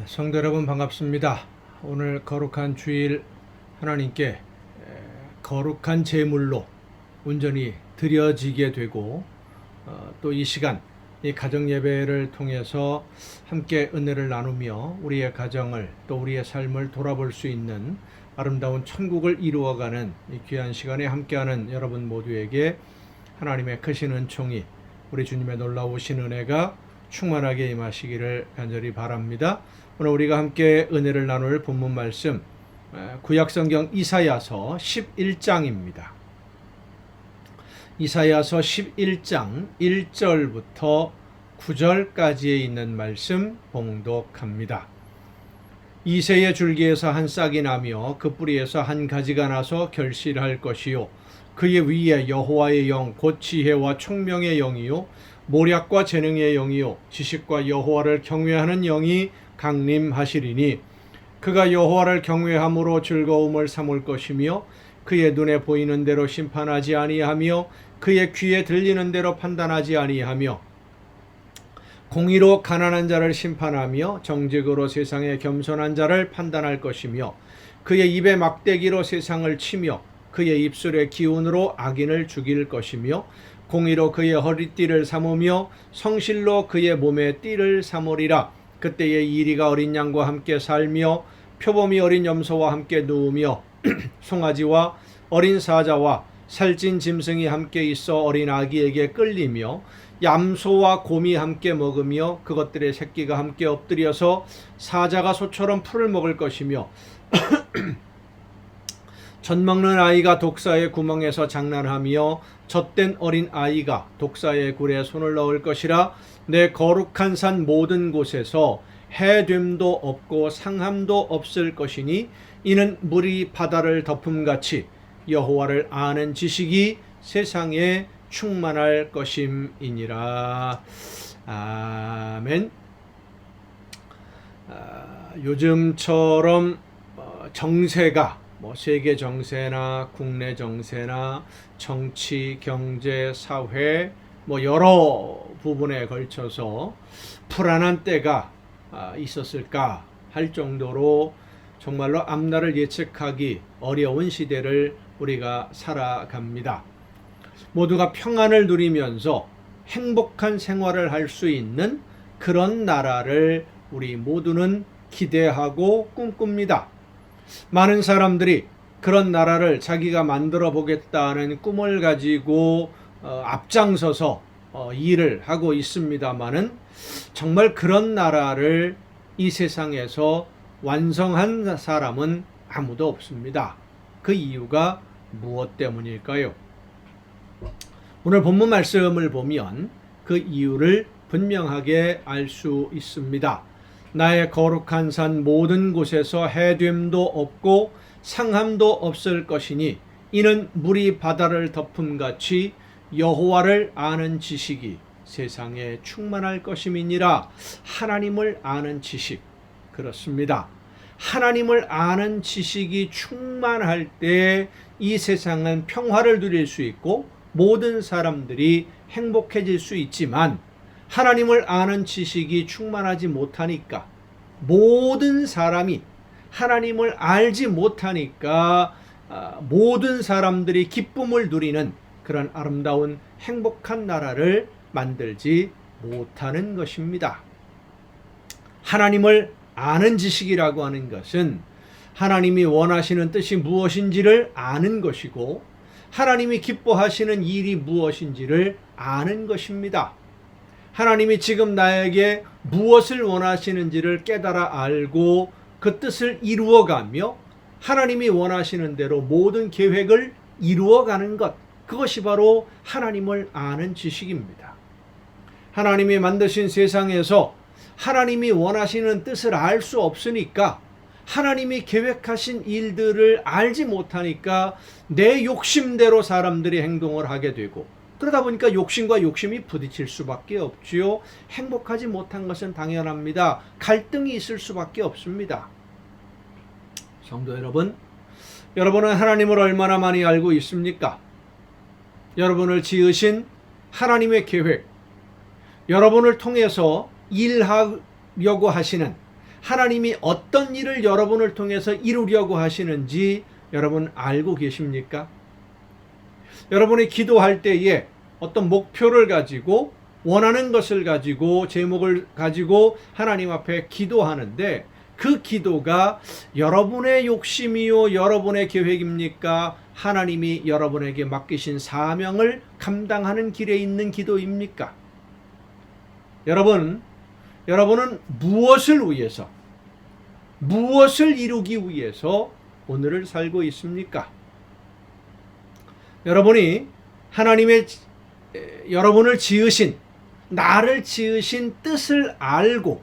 성도 여러분 반갑습니다. 오늘 거룩한 주일 하나님께 거룩한 제물로 온전히 드려지게 되고 또 이 시간 이 가정 예배를 통해서 함께 은혜를 나누며 우리의 가정을 또 우리의 삶을 돌아볼 수 있는 아름다운 천국을 이루어가는 이 귀한 시간에 함께하는 여러분 모두에게 하나님의 크신 은총이 우리 주님의 놀라우신 은혜가 충만하게 임하시기를 간절히 바랍니다. 오늘 우리가 함께 은혜를 나눌 본문 말씀 구약성경 이사야서 11장입니다. 이사야서 11장 1절부터 9절까지에 있는 말씀 봉독합니다. 이새의 줄기에서 한 싹이 나며 그 뿌리에서 한 가지가 나서 결실할 것이요 그의 위에 여호와의 영 곧 지혜와 총명의 영이요 모략과 재능의 영이요 지식과 여호와를 경외하는 영이 강림하시리니 그가 여호와를 경외함으로 즐거움을 삼을 것이며 그의 눈에 보이는 대로 심판하지 아니하며 그의 귀에 들리는 대로 판단하지 아니하며 공의로 가난한 자를 심판하며 정직으로 세상의 겸손한 자를 판단할 것이며 그의 입에 막대기로 세상을 치며 그의 입술의 기운으로 악인을 죽일 것이며 공의로 그의 허리띠를 삼으며 성실로 그의 몸에 띠를 삼으리라. 그때에 이리가 어린 양과 함께 살며 표범이 어린 염소와 함께 누우며 송아지와 어린 사자와 살찐 짐승이 함께 있어 어린 아기에게 끌리며 얌소와 곰이 함께 먹으며 그것들의 새끼가 함께 엎드려서 사자가 소처럼 풀을 먹을 것이며 젖 먹는 아이가 독사의 구멍에서 장난하며 젖된 어린 아이가 독사의 굴에 손을 넣을 것이라. 내 거룩한 산 모든 곳에서 해됨도 없고 상함도 없을 것이니 이는 물이 바다를 덮음같이 여호와를 아는 지식이 세상에 충만할 것임이니라. 아멘. 요즘처럼 정세가 세계 정세나 국내 정세나 정치, 경제, 사회 여러 부분에 걸쳐서 불안한 때가 있었을까 할 정도로 정말로 앞날을 예측하기 어려운 시대를 우리가 살아갑니다. 모두가 평안을 누리면서 행복한 생활을 할 수 있는 그런 나라를 우리 모두는 기대하고 꿈꿉니다. 많은 사람들이 그런 나라를 자기가 만들어 보겠다는 꿈을 가지고 앞장서서 일을 하고 있습니다마는 정말 그런 나라를 이 세상에서 완성한 사람은 아무도 없습니다. 그 이유가 무엇 때문일까요? 오늘 본문 말씀을 보면 그 이유를 분명하게 알 수 있습니다. 나의 거룩한 산 모든 곳에서 해됨도 없고 상함도 없을 것이니 이는 물이 바다를 덮음같이 여호와를 아는 지식이 세상에 충만할 것임이니라. 하나님을 아는 지식, 그렇습니다. 하나님을 아는 지식이 충만할 때 이 세상은 평화를 누릴 수 있고 모든 사람들이 행복해질 수 있지만 하나님을 아는 지식이 충만하지 못하니까 모든 사람이 하나님을 알지 못하니까 모든 사람들이 기쁨을 누리는 그런 아름다운 행복한 나라를 만들지 못하는 것입니다. 하나님을 아는 지식이라고 하는 것은 하나님이 원하시는 뜻이 무엇인지를 아는 것이고 하나님이 기뻐하시는 일이 무엇인지를 아는 것입니다. 하나님이 지금 나에게 무엇을 원하시는지를 깨달아 알고 그 뜻을 이루어가며 하나님이 원하시는 대로 모든 계획을 이루어가는 것, 그것이 바로 하나님을 아는 지식입니다. 하나님이 만드신 세상에서 하나님이 원하시는 뜻을 알 수 없으니까 하나님이 계획하신 일들을 알지 못하니까 내 욕심대로 사람들이 행동을 하게 되고 그러다 보니까 욕심과 욕심이 부딪힐 수밖에 없지요. 행복하지 못한 것은 당연합니다. 갈등이 있을 수밖에 없습니다. 성도 여러분, 여러분은 하나님을 얼마나 많이 알고 있습니까? 여러분을 지으신 하나님의 계획, 여러분을 통해서 일하려고 하시는 하나님이 어떤 일을 여러분을 통해서 이루려고 하시는지 여러분 알고 계십니까? 여러분이 기도할 때에 어떤 목표를 가지고 원하는 것을 가지고 제목을 가지고 하나님 앞에 기도하는데 그 기도가 여러분의 욕심이요 여러분의 계획입니까? 하나님이 여러분에게 맡기신 사명을 감당하는 길에 있는 기도입니까? 여러분은 무엇을 위해서 무엇을 이루기 위해서 오늘을 살고 있습니까? 여러분이 하나님의 여러분을 지으신 나를 지으신 뜻을 알고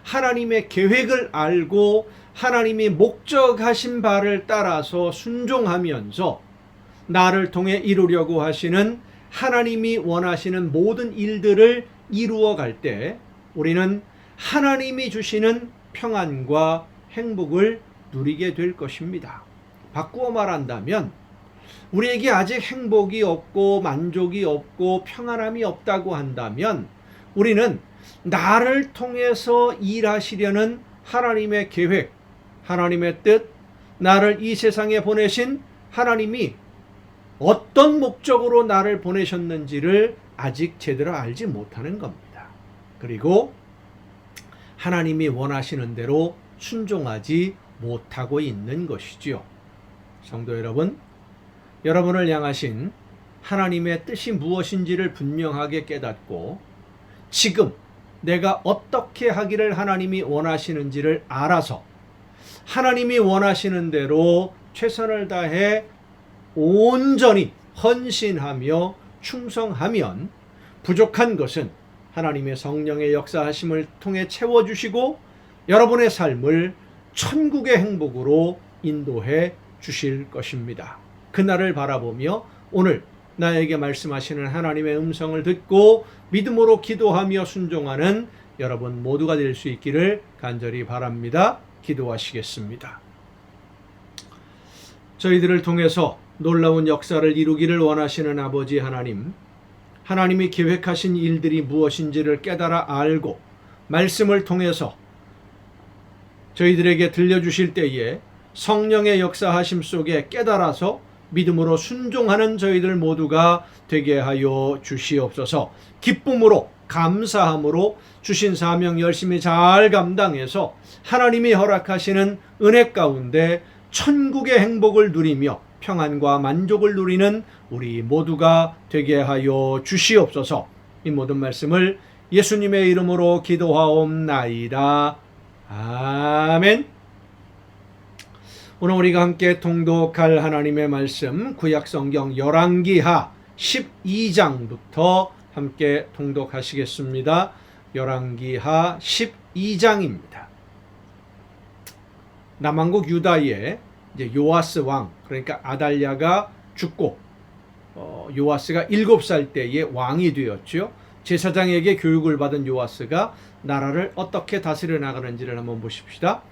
하나님의 계획을 알고 하나님이 목적하신 바를 따라서 순종하면서 나를 통해 이루려고 하시는 하나님이 원하시는 모든 일들을 이루어 갈 때 우리는 하나님이 주시는 평안과 행복을 누리게 될 것입니다. 바꾸어 말한다면 우리에게 아직 행복이 없고 만족이 없고 평안함이 없다고 한다면 우리는 나를 통해서 일하시려는 하나님의 계획, 하나님의 뜻, 나를 이 세상에 보내신 하나님이 어떤 목적으로 나를 보내셨는지를 아직 제대로 알지 못하는 겁니다. 그리고 하나님이 원하시는 대로 순종하지 못하고 있는 것이지요. 성도 여러분, 여러분을 향하신 하나님의 뜻이 무엇인지를 분명하게 깨닫고 지금 내가 어떻게 하기를 하나님이 원하시는지를 알아서 하나님이 원하시는 대로 최선을 다해 온전히 헌신하며 충성하면 부족한 것은 하나님의 성령의 역사하심을 통해 채워주시고 여러분의 삶을 천국의 행복으로 인도해 주실 것입니다. 그날을 바라보며 오늘 나에게 말씀하시는 하나님의 음성을 듣고 믿음으로 기도하며 순종하는 여러분 모두가 될 수 있기를 간절히 바랍니다. 기도하시겠습니다. 저희들을 통해서 놀라운 역사를 이루기를 원하시는 아버지 하나님, 하나님이 계획하신 일들이 무엇인지를 깨달아 알고 말씀을 통해서 저희들에게 들려주실 때에 성령의 역사하심 속에 깨달아서 믿음으로 순종하는 저희들 모두가 되게 하여 주시옵소서. 기쁨으로 감사함으로 주신 사명 열심히 잘 감당해서 하나님이 허락하시는 은혜 가운데 천국의 행복을 누리며 평안과 만족을 누리는 우리 모두가 되게 하여 주시옵소서. 이 모든 말씀을 예수님의 이름으로 기도하옵나이다. 아멘. 오늘 우리가 함께 통독할 하나님의 말씀 구약성경 열왕기하 12장부터 함께 통독하시겠습니다. 열왕기하 12장입니다. 남왕국 유다의 이제 요아스 왕, 그러니까 아달랴가 죽고 요아스가 7살 때에 왕이 되었죠. 제사장에게 교육을 받은 요아스가 나라를 어떻게 다스려 나가는지를 한번 보십시다.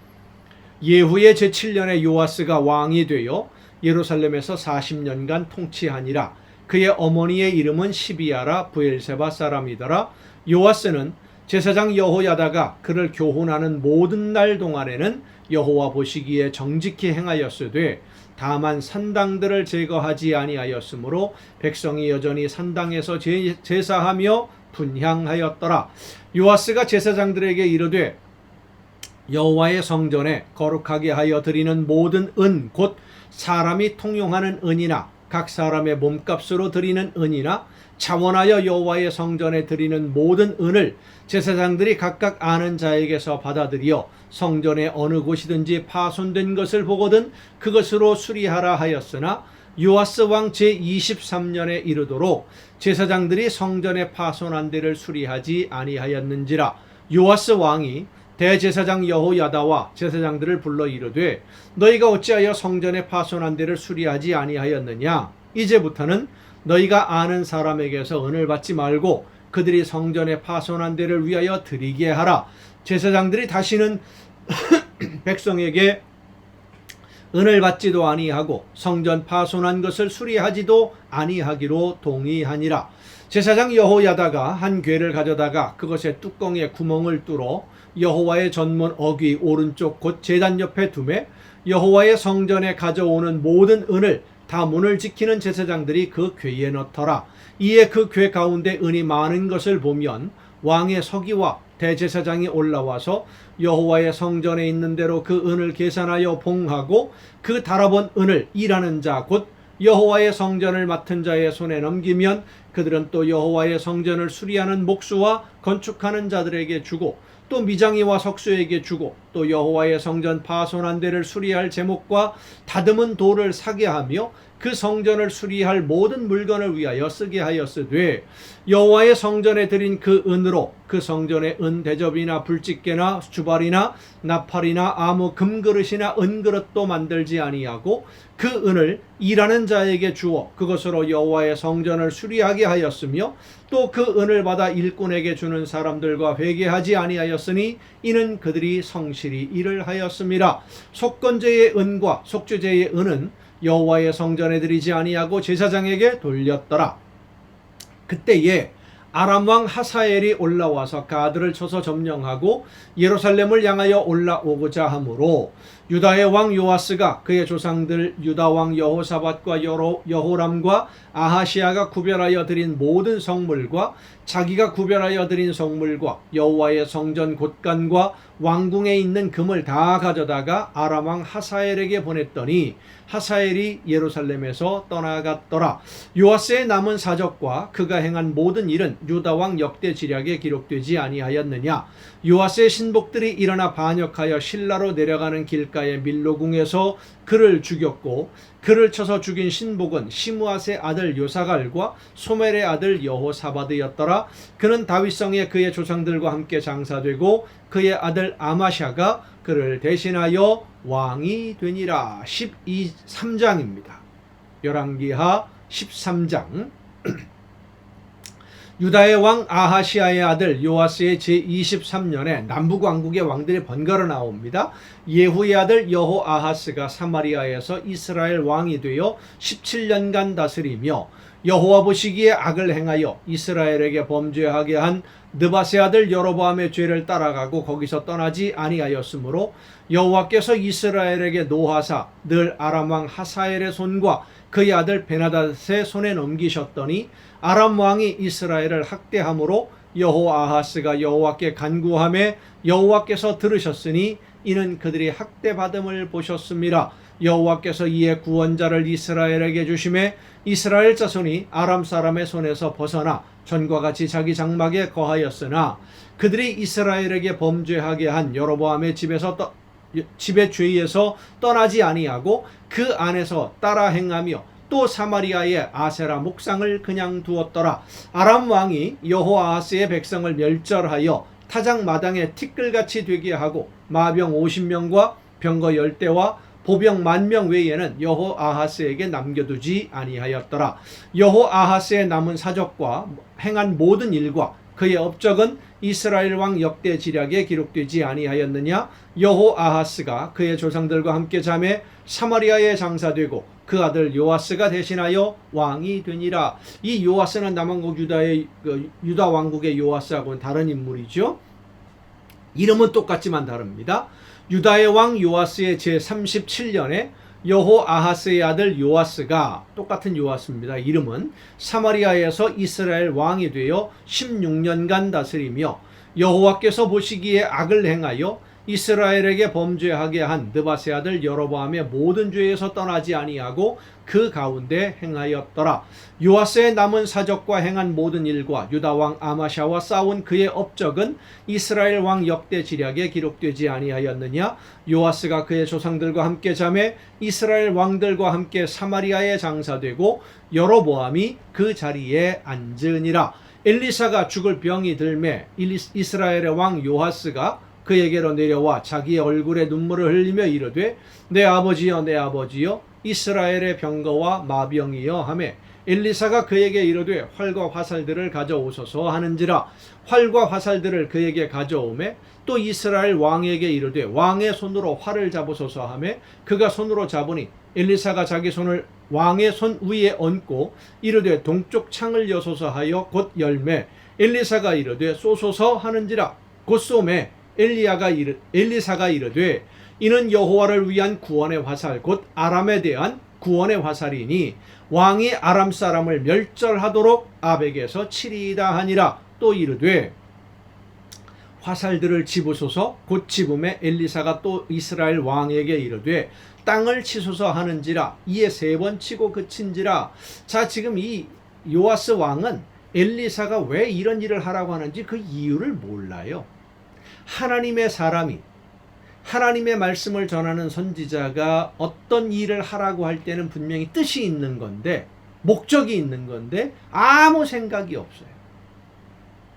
예후의 제7년에 요아스가 왕이 되어 예루살렘에서 40년간 통치하니라. 그의 어머니의 이름은 시비아라 브엘세바 사람이더라. 요아스는 제사장 여호야다가 그를 교훈하는 모든 날 동안에는 여호와 보시기에 정직히 행하였으되 다만 산당들을 제거하지 아니하였으므로 백성이 여전히 산당에서 제사하며 분향하였더라. 요아스가 제사장들에게 이르되 여호와의 성전에 거룩하게 하여 드리는 모든 은 곧 사람이 통용하는 은이나 각 사람의 몸값으로 드리는 은이나 자원하여 여호와의 성전에 드리는 모든 은을 제사장들이 각각 아는 자에게서 받아들여 성전의 어느 곳이든지 파손된 것을 보거든 그것으로 수리하라 하였으나 요아스 왕 제23년에 이르도록 제사장들이 성전의 파손한 데를 수리하지 아니하였는지라. 요아스 왕이 대제사장 여호야다와 제사장들을 불러 이르되 너희가 어찌하여 성전의 파손한 데를 수리하지 아니하였느냐. 이제부터는 너희가 아는 사람에게서 은을 받지 말고 그들이 성전의 파손한 데를 위하여 드리게 하라. 제사장들이 다시는 백성에게 은을 받지도 아니하고 성전 파손한 것을 수리하지도 아니하기로 동의하니라. 제사장 여호야다가 한 궤를 가져다가 그것의 뚜껑에 구멍을 뚫어 여호와의 전문 어귀 오른쪽 곧 제단 옆에 두매 여호와의 성전에 가져오는 모든 은을 다 문을 지키는 제사장들이 그 궤에 넣더라. 이에 그 궤 가운데 은이 많은 것을 보면 왕의 서기와 대제사장이 올라와서 여호와의 성전에 있는 대로 그 은을 계산하여 봉하고 그 달아본 은을 일하는 자 곧 여호와의 성전을 맡은 자의 손에 넘기면 그들은 또 여호와의 성전을 수리하는 목수와 건축하는 자들에게 주고 또 미장이와 석수에게 주고 또 여호와의 성전 파손한 데를 수리할 제목과 다듬은 돌을 사게 하며 그 성전을 수리할 모든 물건을 위하여 쓰게 하였으되 여호와의 성전에 드린 그 은으로 그 성전의 은 대접이나 불집게나 주발이나 나팔이나 아무 금그릇이나 은그릇도 만들지 아니하고 그 은을 일하는 자에게 주어 그것으로 여호와의 성전을 수리하게 하였으며 또 그 은을 받아 일꾼에게 주는 사람들과 회개하지 아니하였으니 이는 그들이 성실히 일을 하였음이라. 속건제의 은과 속죄제의 은은 여호와의 성전에 드리지 아니하고 제사장에게 돌렸더라. 그때에 아람 왕 하사엘이 올라와서 가드를 쳐서 점령하고 예루살렘을 향하여 올라오고자 하므로 유다의 왕 요아스가 그의 조상들 유다 왕 여호사밧과 여호람과 아하시아가 구별하여 드린 모든 성물과 자기가 구별하여 드린 성물과 여호와의 성전 곳간과 왕궁에 있는 금을 다 가져다가 아람 왕 하사엘에게 보냈더니 하사엘이 예루살렘에서 떠나갔더라. 요아스의 남은 사적과 그가 행한 모든 일은 유다 왕 역대 지략에 기록되지 아니하였느냐. 요아스의 신복들이 일어나 반역하여 실라로 내려가는 길가의 밀로궁에서 그를 죽였고 그를 쳐서 죽인 신복은 시므앗의 아들 요사갈과 소멜의 아들 여호사바드였더라. 그는 다윗성에 그의 조상들과 함께 장사되고 그의 아들 아마샤가 그를 대신하여 왕이 되니라. 3장입니다. 열왕기하 13장. 유다의 왕 아하시아의 아들 요아스의 제23년에 남북왕국의 왕들이 번갈아 나옵니다. 예후의 아들 여호아하스가 사마리아에서 이스라엘 왕이 되어 17년간 다스리며 여호와 보시기에 악을 행하여 이스라엘에게 범죄하게 한 느밧의 아들 여로보암의 죄를 따라가고 거기서 떠나지 아니하였으므로 여호와께서 이스라엘에게 노하사 늘 아람 왕 하사엘의 손과 그의 아들 베나닷의 손에 넘기셨더니 아람 왕이 이스라엘을 학대함으로 여호아하스가 여호와께 간구하매 여호와께서 들으셨으니 이는 그들이 학대받음을 보셨습니다. 여호와께서 이에 구원자를 이스라엘에게 주심에 이스라엘 자손이 아람 사람의 손에서 벗어나 전과 같이 자기 장막에 거하였으나 그들이 이스라엘에게 범죄하게 한 여로보암의 집의 죄에서 떠나지 아니하고 그 안에서 따라 행하며 또 사마리아의 아세라 목상을 그냥 두었더라. 아람 왕이 여호아하스의 백성을 멸절하여 타작 마당에 티끌같이 되게 하고 마병 50명과 병거 10대와 보병 10,000명 외에는 여호아하스에게 남겨두지 아니하였더라. 여호아하스의 남은 사적과 행한 모든 일과 그의 업적은 이스라엘 왕 역대 지략에 기록되지 아니하였느냐. 여호아하스가 그의 조상들과 함께 잠에 사마리아에 장사되고 그 아들 요아스가 대신하여 왕이 되니라. 이 요아스는 남왕국 유다 왕국의 요아스하고는 다른 인물이죠. 이름은 똑같지만 다릅니다. 유다의 왕 요아스의 제37년에 여호아하스의 아들 요아스가 똑같은 요아스입니다. 이름은 사마리아에서 이스라엘 왕이 되어 16년간 다스리며 여호와께서 보시기에 악을 행하여 이스라엘에게 범죄하게 한 느밧의 아들 여로보암의 모든 죄에서 떠나지 아니하고 그 가운데 행하였더라. 요아스의 남은 사적과 행한 모든 일과 유다 왕 아마샤와 싸운 그의 업적은 이스라엘 왕 역대 지략에 기록되지 아니하였느냐. 요아스가 그의 조상들과 함께 잠에 이스라엘 왕들과 함께 사마리아에 장사되고 여로보암이 그 자리에 앉으니라. 엘리사가 죽을 병이 들매 이스라엘의 왕 요아스가 그에게로 내려와 자기의 얼굴에 눈물을 흘리며 이르되 내 아버지여 내 아버지여 이스라엘의 병거와 마병이여 하매 엘리사가 그에게 이르되 활과 화살들을 가져오소서 하는지라. 활과 화살들을 그에게 가져오매 또 이스라엘 왕에게 이르되 왕의 손으로 활을 잡으소서 하매 그가 손으로 잡으니 엘리사가 자기 손을 왕의 손 위에 얹고 이르되 동쪽 창을 여소서 하여 곧 열매 엘리사가 이르되 쏘소서 하는지라. 곧 쏘매 엘리사가 이르되 이는 여호와를 위한 구원의 화살 곧 아람에 대한 구원의 화살이니 왕이 아람 사람을 멸절하도록 아벡에서 치리이다 하니라. 또 이르되 화살들을 집으소서. 곧 집음에 엘리사가 또 이스라엘 왕에게 이르되 땅을 치소서 하는지라. 이에 3번 치고 그친지라. 자, 지금 이 요아스 왕은 엘리사가 왜 이런 일을 하라고 하는지 그 이유를 몰라요. 하나님의 사람이, 하나님의 말씀을 전하는 선지자가 어떤 일을 하라고 할 때는 분명히 뜻이 있는 건데, 목적이 있는 건데 아무 생각이 없어요.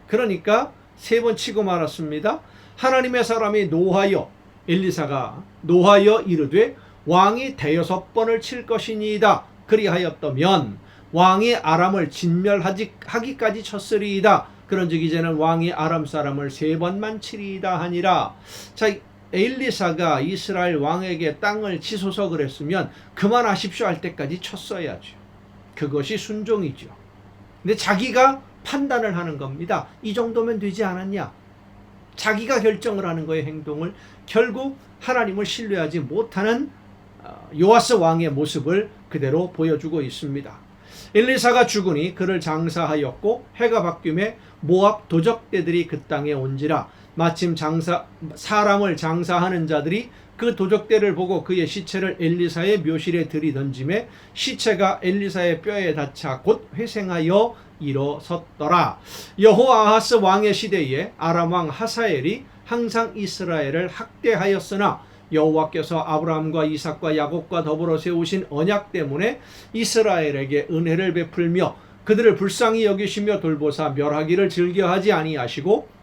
그러니까 3번 치고 말았습니다. 하나님의 사람이 노하여, 엘리사가 노하여 이르되 왕이 5번을 칠 것이니이다. 그리하였다면 왕이 아람을 진멸하기까지 쳤으리이다. 그런즉 이제는 왕이 아람 사람을 3번만 치리이다 하니라. 자, 엘리사가 이스라엘 왕에게 땅을 치소서 그랬으면 그만하십시오 할 때까지 쳤어야죠. 그것이 순종이죠. 근데 자기가 판단을 하는 겁니다. 이 정도면 되지 않았냐? 자기가 결정을 하는 거예요, 행동을. 결국 하나님을 신뢰하지 못하는 요아스 왕의 모습을 그대로 보여주고 있습니다. 엘리사가 죽으니 그를 장사하였고 해가 바뀌매 모압 도적대들이 그 땅에 온지라. 마침 사람을 장사하는 자들이 그 도적대를 보고 그의 시체를 엘리사의 묘실에 들이던지매 시체가 엘리사의 뼈에 닿자 곧 회생하여 일어섰더라. 여호아하스 왕의 시대에 아람 왕 하사엘이 항상 이스라엘을 학대하였으나 여호와께서 아브라함과 이삭과 야곱과 더불어 세우신 언약 때문에 이스라엘에게 은혜를 베풀며 그들을 불쌍히 여기시며 돌보사 멸하기를 즐겨하지 아니하시고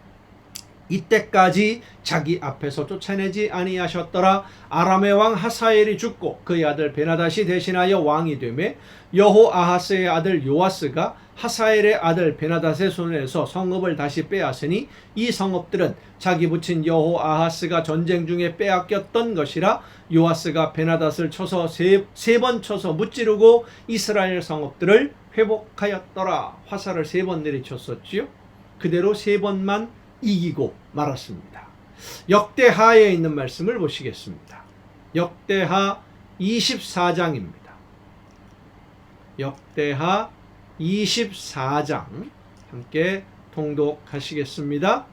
이때까지 자기 앞에서 쫓아내지 아니하셨더라. 아람의 왕 하사엘이 죽고 그의 아들 베나닷이 대신하여 왕이 되매 여호아하스의 아들 요아스가 하사엘의 아들 베나닷의 손에서 성읍을 다시 빼앗으니 이 성읍들은 자기 부친 여호아하스가 전쟁 중에 빼앗겼던 것이라. 요아스가 베나닷을 쳐서 세 번 쳐서 무찌르고 이스라엘 성읍들을 회복하였더라. 화살을 3번 내리쳤었지요. 그대로 3번만 이기고 말았습니다. 역대하에 있는 말씀을 보시겠습니다. 역대하 24장입니다. 역대하 24장 함께 통독하시겠습니다.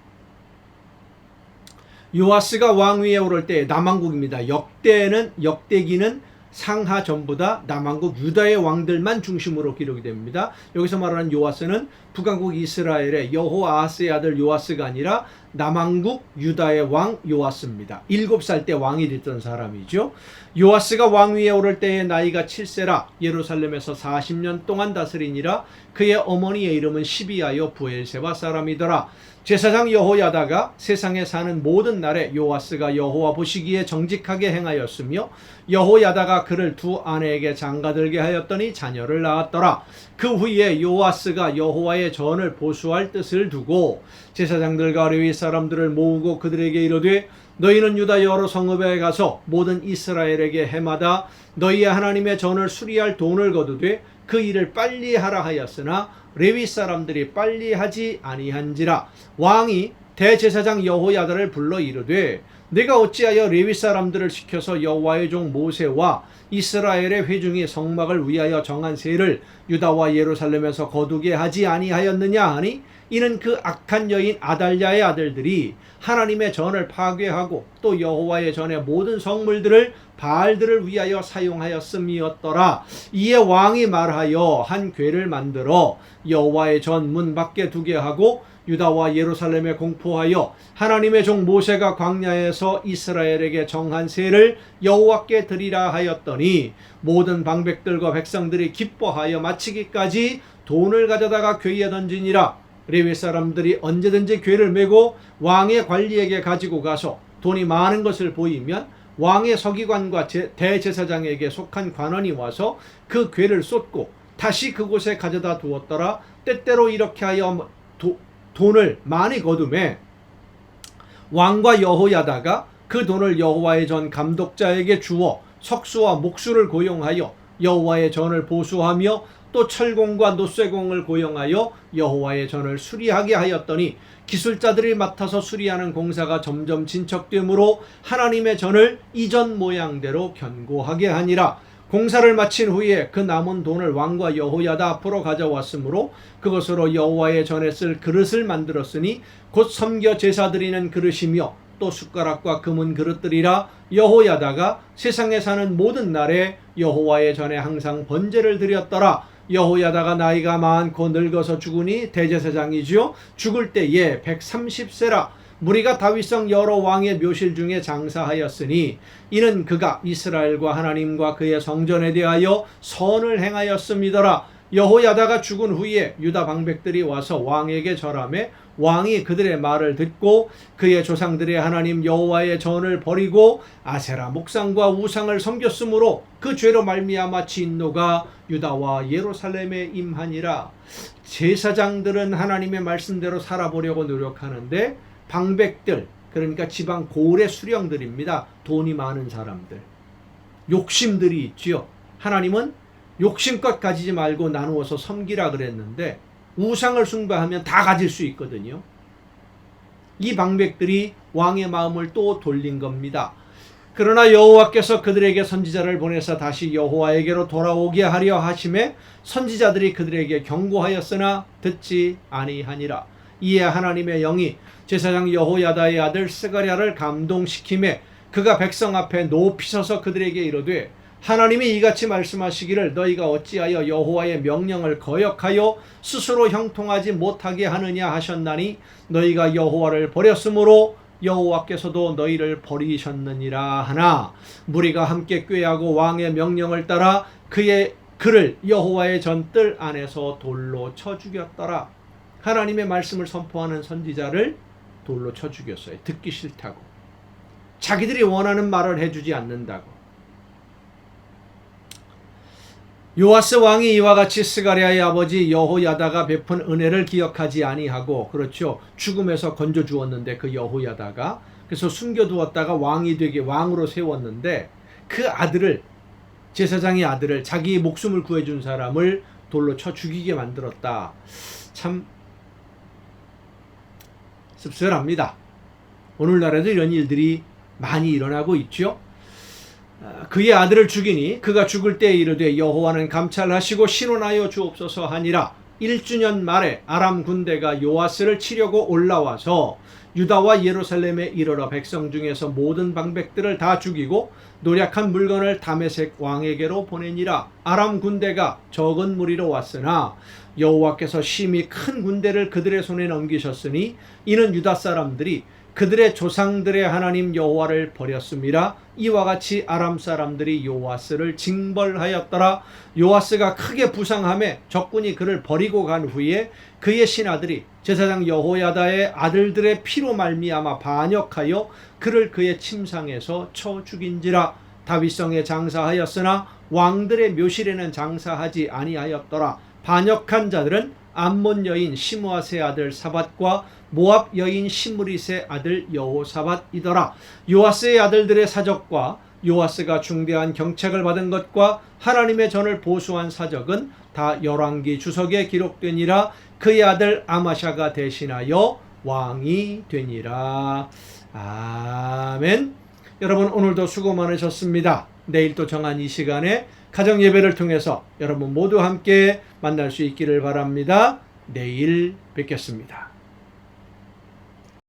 요아스가 왕위에 오를 때 남왕국입니다. 역대기는 상하 전부 다 남왕국 유다의 왕들만 중심으로 기록이 됩니다. 여기서 말하는 요아스는 북왕국 이스라엘의 여호아하스의 아들 요아스가 아니라 남왕국 유다의 왕 요아스입니다. 7살 때 왕이 됐던 사람이죠. 요아스가 왕위에 오를 때의 나이가 7세라. 예루살렘에서 40년 동안 다스리니라. 그의 어머니의 이름은 시비아요 부엘세바 사람이더라. 제사장 여호야다가 세상에 사는 모든 날에 요아스가 여호와 보시기에 정직하게 행하였으며 여호야다가 그를 2 아내에게 장가들게 하였더니 자녀를 낳았더라. 그 후에 요아스가 여호와의 전을 보수할 뜻을 두고 제사장들과 레위 사람들을 모으고 그들에게 이르되 너희는 유다 여러 성읍에 가서 모든 이스라엘에게 해마다 너희의 하나님의 전을 수리할 돈을 거두되 그 일을 빨리 하라 하였으나 레위 사람들이 빨리 하지 아니한지라. 왕이 대제사장 여호야다를 불러 이르되 내가 어찌하여 레위 사람들을 시켜서 여호와의 종 모세와 이스라엘의 회중이 성막을 위하여 정한 세를 유다와 예루살렘에서 거두게 하지 아니하였느냐 하니 이는 그 악한 여인 아달랴의 아들들이 하나님의 전을 파괴하고 또 여호와의 전의 모든 성물들을 바알들을 위하여 사용하였음이었더라. 이에 왕이 말하여 한 궤를 만들어 여호와의 전 문 밖에 두게 하고 유다와 예루살렘에 공포하여 하나님의 종 모세가 광야에서 이스라엘에게 정한 세를 여호와께 드리라 하였더니 모든 방백들과 백성들이 기뻐하여 마치기까지 돈을 가져다가 궤에 던지니라. 레위 사람들이 언제든지 궤를 메고 왕의 관리에게 가지고 가서 돈이 많은 것을 보이면 왕의 서기관과 대제사장에게 속한 관원이 와서 그 궤를 쏟고 다시 그곳에 가져다 두었더라. 때때로 이렇게 하여 돈을 많이 거두매 왕과 여호야다가 그 돈을 여호와의 전 감독자에게 주어 석수와 목수를 고용하여 여호와의 전을 보수하며 또 철공과 노쇠공을 고용하여 여호와의 전을 수리하게 하였더니 기술자들이 맡아서 수리하는 공사가 점점 진척되므로 하나님의 전을 이전 모양대로 견고하게 하니라. 공사를 마친 후에 그 남은 돈을 왕과 여호야다 앞으로 가져왔으므로 그것으로 여호와의 전에 쓸 그릇을 만들었으니 곧 섬겨 제사 드리는 그릇이며 또 숟가락과 금은 그릇들이라. 여호야다가 세상에 사는 모든 날에 여호와의 전에 항상 번제를 드렸더라. 여호야다가 나이가 많고 늙어서 죽으니 대제사장이지요. 죽을 때에 130세라. 무리가 다윗성 여러 왕의 묘실 중에 장사하였으니 이는 그가 이스라엘과 하나님과 그의 성전에 대하여 선을 행하였음이더라. 여호야다가 죽은 후에 유다 방백들이 와서 왕에게 절하매 왕이 그들의 말을 듣고 그의 조상들의 하나님 여호와의 전을 버리고 아세라 목상과 우상을 섬겼으므로 그 죄로 말미암아 진노가 유다와 예루살렘에 임하니라. 제사장들은 하나님의 말씀대로 살아보려고 노력하는데 방백들, 그러니까 지방 고을의 수령들입니다. 돈이 많은 사람들, 욕심들이 있지요. 하나님은 욕심껏 가지지 말고 나누어서 섬기라 그랬는데 우상을 숭배하면 다 가질 수 있거든요. 이 방백들이 왕의 마음을 또 돌린 겁니다. 그러나 여호와께서 그들에게 선지자를 보내사 다시 여호와에게로 돌아오게 하려 하심에 선지자들이 그들에게 경고하였으나 듣지 아니하니라. 이에 하나님의 영이 제사장 여호야다의 아들 스가랴를 감동시키매 그가 백성 앞에 높이 서서 그들에게 이르되 하나님이 이같이 말씀하시기를 너희가 어찌하여 여호와의 명령을 거역하여 스스로 형통하지 못하게 하느냐 하셨나니 너희가 여호와를 버렸으므로 여호와께서도 너희를 버리셨느니라 하나 무리가 함께 꾀하고 왕의 명령을 따라 그를 여호와의 전뜰 안에서 돌로 쳐 죽였더라. 하나님의 말씀을 선포하는 선지자를 돌로 쳐 죽였어요. 듣기 싫다고. 자기들이 원하는 말을 해주지 않는다고. 요아스 왕이 이와 같이 스가랴의 아버지 여호야다가 베푼 은혜를 기억하지 아니하고, 그렇죠, 죽음에서 건져 주었는데 그 여호야다가 그래서 숨겨두었다가 왕이 되게 왕으로 세웠는데 그 아들을, 제사장의 아들을, 자기 목숨을 구해준 사람을 돌로 쳐 죽이게 만들었다. 참 씁쓸합니다. 오늘날에도 이런 일들이 많이 일어나고 있죠. 그의 아들을 죽이니 그가 죽을 때에 이르되 여호와는 감찰하시고 신원하여 주옵소서 하니라. 1주년 말에 아람 군대가 요아스를 치려고 올라와서 유다와 예루살렘에 이르러 백성 중에서 모든 방백들을 다 죽이고 노략한 물건을 다메섹 왕에게로 보내니라. 아람 군대가 적은 무리로 왔으나 여호와께서 심히 큰 군대를 그들의 손에 넘기셨으니 이는 유다 사람들이 그들의 조상들의 하나님 여호와를 버렸음이라. 이와 같이 아람 사람들이 요아스를 징벌하였더라. 요아스가 크게 부상하며 적군이 그를 버리고 간 후에 그의 신하들이 제사장 여호야다의 아들들의 피로 말미암아 반역하여 그를 그의 침상에서 쳐 죽인지라. 다윗성에 장사하였으나 왕들의 묘실에는 장사하지 아니하였더라. 반역한 자들은 암몬 여인 시므아세 아들 사밧과 모압 여인 시므리세 아들 여호사밧이더라. 요아스의 아들들의 사적과 요아스가 중대한 경책을 받은 것과 하나님의 전을 보수한 사적은 다 열왕기 주석에 기록되니라. 그의 아들 아마샤가 대신하여 왕이 되니라. 아멘. 여러분, 오늘도 수고 많으셨습니다. 내일 또 정한 이 시간에 가정 예배를 통해서 여러분 모두 함께 만날 수 있기를 바랍니다. 내일 뵙겠습니다.